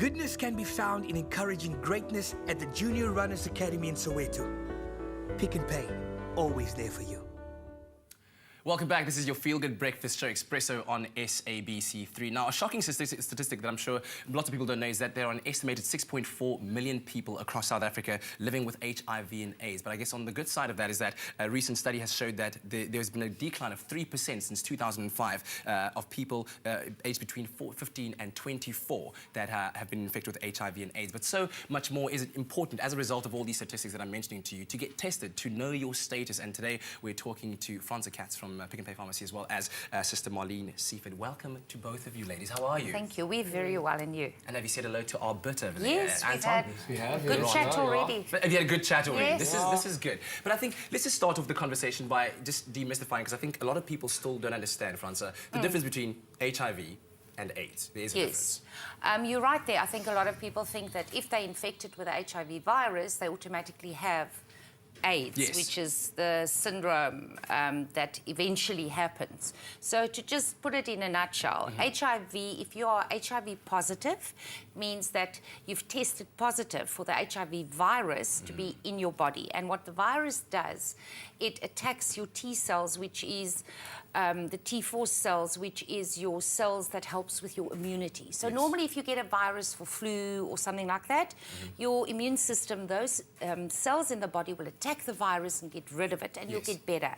Goodness can be found in encouraging greatness at the Junior Runners Academy in Soweto. Pick and Pay, always there for you. Welcome back. This is your feel-good breakfast show, Espresso on SABC3. Now, a shocking statistic that I'm sure lots of people don't know is that there are an estimated 6.4 million people across South Africa living with HIV and AIDS. But I guess on the good side of that is that a recent study has showed that there's been a decline of 3% since 2005 of people aged between 15 and 24 that have been infected with HIV and AIDS. But so much more is important as a result of all these statistics that I'm mentioning to you to get tested, to know your status. And today we're talking to Fransa Katz from PnP Pharmacy as well as Sister Marlene Seaford. Welcome to both of you ladies. How are you? Thank you. We're very well, and you? And have you said hello to our bit over there? Yes, we've had a good chat already. Have you had a good chat already? Yes. This is good. But I think let's just start off the conversation by just demystifying, because I think a lot of people still don't understand, Fransa, the difference between HIV and AIDS. There is a difference. You're right there. I think a lot of people think that if they're infected with the HIV virus, they automatically have AIDS, which is the syndrome that eventually happens. So to just put it in a nutshell, HIV, if you are HIV positive, means that you've tested positive for the HIV virus to be in your body. And what the virus does, it attacks your T cells, which is the T4 cells, which is your cells that helps with your immunity. So normally if you get a virus for flu or something like that, your immune system, those cells in the body will attack the virus and get rid of it, and you'll get better.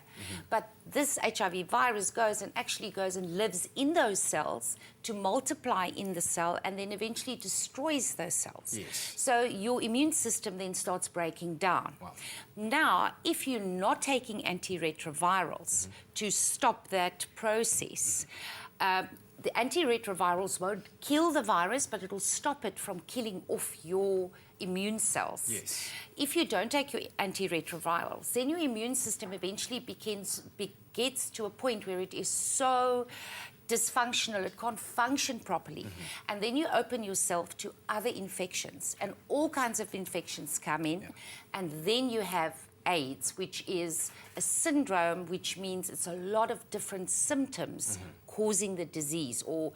But this HIV virus goes and lives in those cells to multiply in the cell and then eventually destroys those cells. So your immune system then starts breaking down. Now, if you're not taking antiretrovirals to stop that process, the antiretrovirals won't kill the virus, but it'll stop it from killing off your immune cells. If you don't take your antiretrovirals, then your immune system eventually gets to a point where it is so dysfunctional, it can't function properly. And then you open yourself to other infections, and all kinds of infections come in, and then you have AIDS, which is a syndrome, which means it's a lot of different symptoms causing the disease or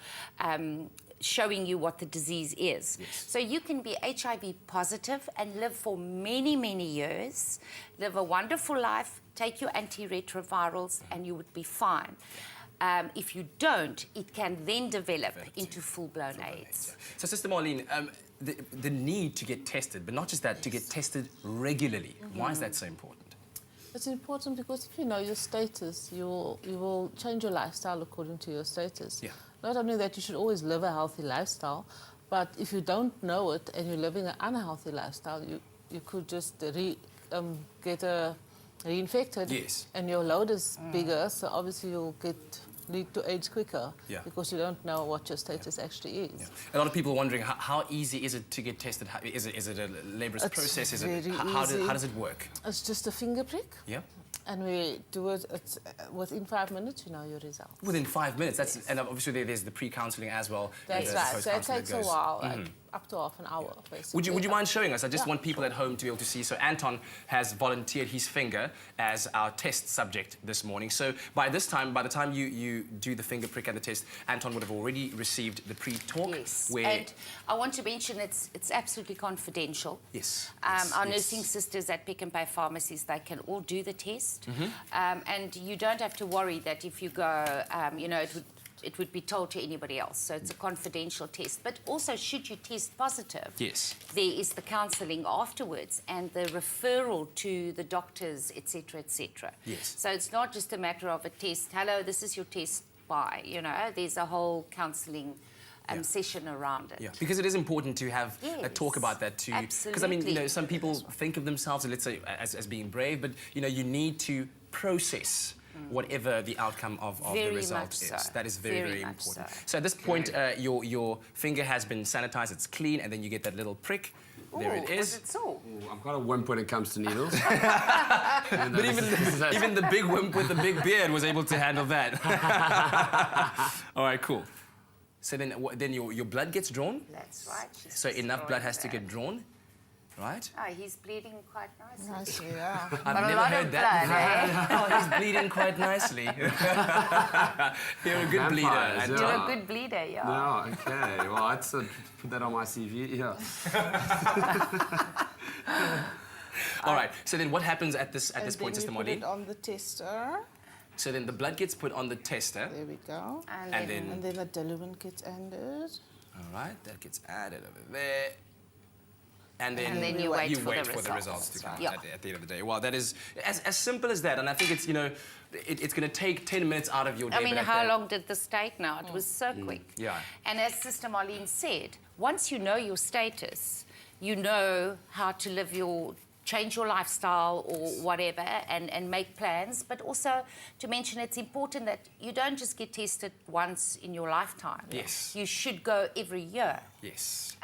showing you what the disease is. So you can be HIV positive and live for many, many years, live a wonderful life, take your antiretrovirals, and you would be fine. If you don't, it can then develop into full-blown AIDS. So, Sister Marlene, the need to get tested, but not just that, to get tested regularly. Why is that so important? It's important because if you know your status, you will change your lifestyle according to your status. Not only that, you should always live a healthy lifestyle, but if you don't know it and you're living an unhealthy lifestyle, you could just get reinfected, and your load is bigger, so obviously you'll lead to AIDS quicker because you don't know what your status actually is. A lot of people are wondering how easy is it to get tested? Is it a laborious process? How does it work? It's just a finger prick. And we do it within 5 minutes, you know your result. Within 5 minutes? And obviously there's the pre-counselling as well. That's right. So it takes a while, like up to half an hour, basically. Would you mind showing us? I just want people at home to be able to see. So Anton has volunteered his finger as our test subject this morning. So by the time you do the finger prick and the test, Anton would have already received the pre-talk. And I want to mention it's absolutely confidential. Our nursing sisters at PnP Pharmacies, they can all do the test. And you don't have to worry that if you go, you know, it would be told to anybody else. So it's a confidential test. But also, should you test positive, there is the counselling afterwards and the referral to the doctors, etc., etc. So it's not just a matter of a test. Hello, this is your test. Bye. You know, there's a whole counselling session around it. Because it is important to have a talk about that too. Because I mean, you know, some people think of themselves, let's say, as being brave, but you know, you need to process whatever the outcome of the result is. That is very, very important. So at this point, your finger has been sanitized, it's clean, and then you get that little prick. There it is. Was it so? I'm quite a wimp when it comes to needles. But even the big wimp with the big beard was able to handle that. All right, cool. So then your blood gets drawn? That's right. So enough blood has to get drawn, right? Oh, he's bleeding quite nicely. I've never heard that. Oh, he's bleeding quite nicely. You're a good bleeder. You're a good bleeder, No, okay. Well, right? So put that on my CV. Yeah. All right. So then, what happens at this point, Sister Put Marlene? it on the tester. So then, the blood gets put on the tester. There we go. And then And then the diluent gets added. all right, that gets added over there. And then you wait for the results to come Yeah. at the end of the day. Well, that is as simple as that. And I think it's, it's going to take 10 minutes out of your day. I mean, but at how the- long did this take now? It was so quick. Yeah. And as Sister Marlene said, once you know your status, you know how to change your lifestyle or whatever and make plans. But also to mention it's important that you don't just get tested once in your lifetime. Yes. You should go every year Yes.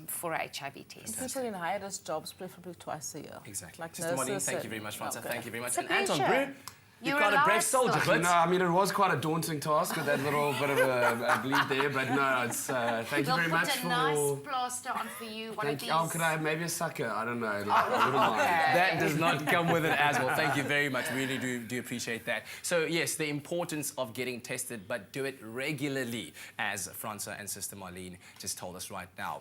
for HIV tests. People in high-risk jobs, preferably twice a year. Exactly. Like Sister Marlene, nurses thank you and- very much, Fransa. Okay. Thank you very much. It's a And Anton, pleasure. bro, You're you've got a brave alive soldier, still. but No, I mean, it was quite a daunting task with that little bit of a bleed there, but no, it's, thank you We'll very put much a for... nice plaster on for you, one of Thank these. you. Oh, could I have maybe a sucker? I don't know. I wouldn't mind. that does not come with it as well. Thank you very much. Really do appreciate that. So, yes, the importance of getting tested, but do it regularly, as Fransa and Sister Marlene just told us right now.